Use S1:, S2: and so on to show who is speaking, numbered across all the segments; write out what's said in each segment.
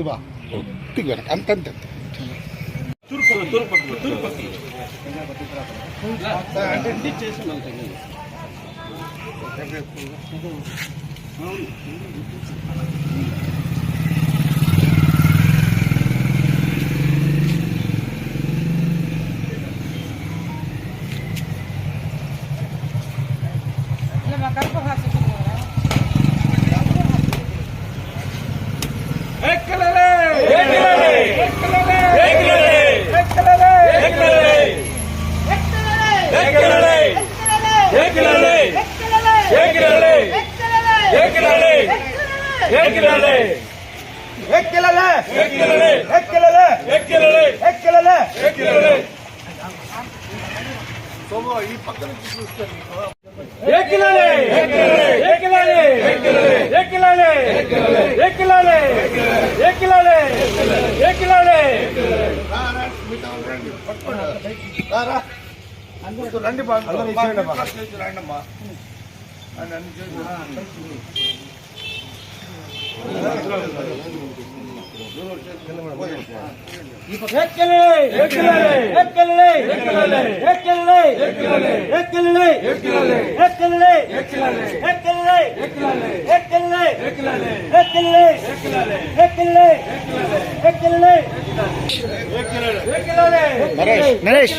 S1: శివ అంతంత సోమో ఈ పక్క నుంచి చూస్తాను రండి రండమ్మా నరేష్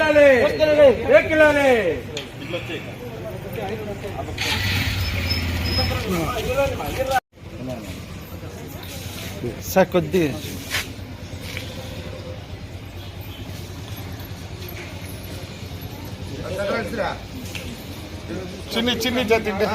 S1: సార్ కొద్ది చిన్ని చిన్ని జతిండి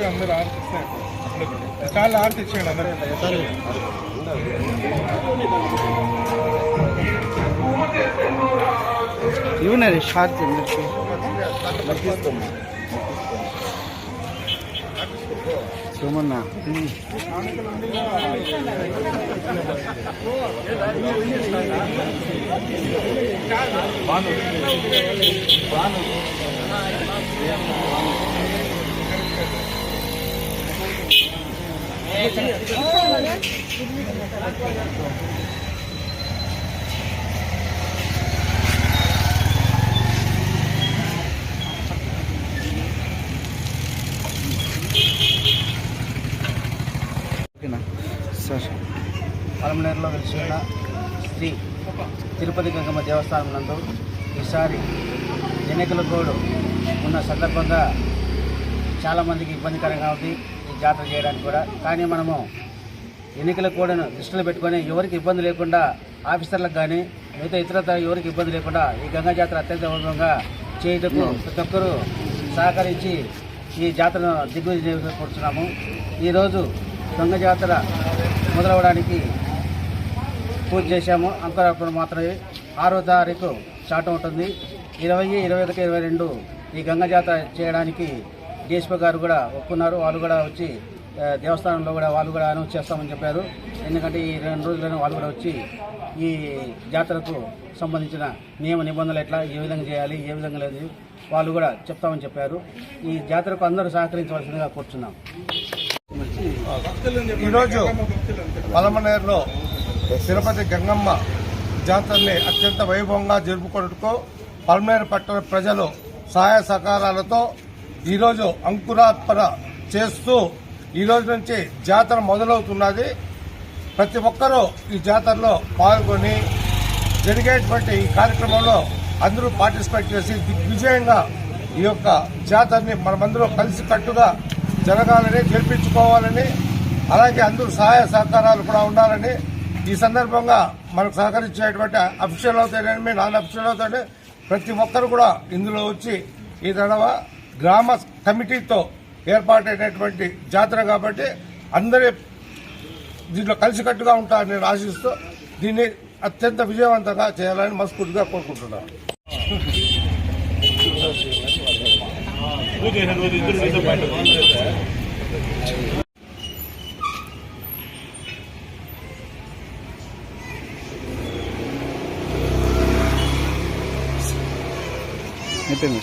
S1: అందరూ ఆర్తిస్తారు చాలా ఆర్తించండి అందరూ ఇవ్వనండి షార్ట్ సోమన్నా
S2: పలమనేరులో వెలిసిన శ్రీ తిరుపతి గంగమ్మ దేవస్థానం నందు ఈసారి ఎన్నికల కోడ్ ఉన్న సందర్భంగా చాలామందికి ఇబ్బందికరంగా ఉంది ఈ జాతర చేయడానికి కూడా. కానీ మనము ఎన్నికల కోడ్ను దృష్టిలో పెట్టుకొని ఎవరికి ఇబ్బంది లేకుండా ఆఫీసర్లకు కానీ మిగతా ఇతరత ఎవరికి ఇబ్బంది లేకుండా ఈ గంగా జాతర అత్యంత వైభవంగా చేయటకు ప్రతి ఒక్కరూ సహకరించి ఈ జాతరను దిగ్విజయం చేసుకుంటున్నాము. ఈరోజు గంగ జాతర మొదలవడానికి పూజ చేశాము. అంకురార్పణ మాత్రమే 6వ తారీఖు స్టార్ట్ అవుతుంది. 20, 21, 22 ఈ గంగా జాతర చేయడానికి డిఎస్పీ గారు కూడా ఒప్పుకున్నారు. వాళ్ళు కూడా వచ్చి దేవస్థానంలో కూడా వాళ్ళు కూడా అనౌన్స్ చేస్తామని చెప్పారు. ఎందుకంటే ఈ 2 రోజులను వాళ్ళు కూడా వచ్చి ఈ జాతరకు సంబంధించిన నియమ నిబంధనలు ఎట్లా ఏ విధంగా చేయాలి ఏ విధంగా లేదు వాళ్ళు కూడా చెప్తామని చెప్పారు. ఈ జాతరకు అందరూ సహకరించవలసిందిగా కోరుచున్నాం.
S1: ఈరోజు పలమనేరులో తిరుపతి గంగమ్మ జాతరని అత్యంత వైభవంగా జరుపుకొనుటకు పలమనేరు పట్టణ ప్రజలు సహాయ సహకారాలతో ఈరోజు అంకురార్పణ చేస్తూ ఈరోజు నుంచి జాతర మొదలవుతున్నది. ప్రతి ఒక్కరూ ఈ జాతరలో పాల్గొని జరిగేటువంటి ఈ కార్యక్రమంలో అందరూ పార్టిసిపేట్ చేసి దిగ్విజయంగా ఈ యొక్క జాతరని మనమందరూ కలిసికట్టుగా జరగాలని జరిపించుకోవాలని అలాగే అందరూ సహాయ సహకారాలు కూడా ఉండాలని ఈ సందర్భంగా మనకు సహకరించేటువంటి అఫీషియల్ అవుతాయని నాన్ అఫీషియల్ అవుతాయని ప్రతి ఒక్కరు కూడా ఇందులో వచ్చి ఈ తడవ గ్రామ కమిటీతో ఏర్పాటైనటువంటి జాతర కాబట్టి అందరి దీంట్లో కలిసికట్టుగా ఉంటారని నేను ఆశిస్తూ దీన్ని అత్యంత విజయవంతంగా చేయాలని మనస్ఫూర్తిగా కోరుకుంటున్నాను.
S3: అయిపోయింది.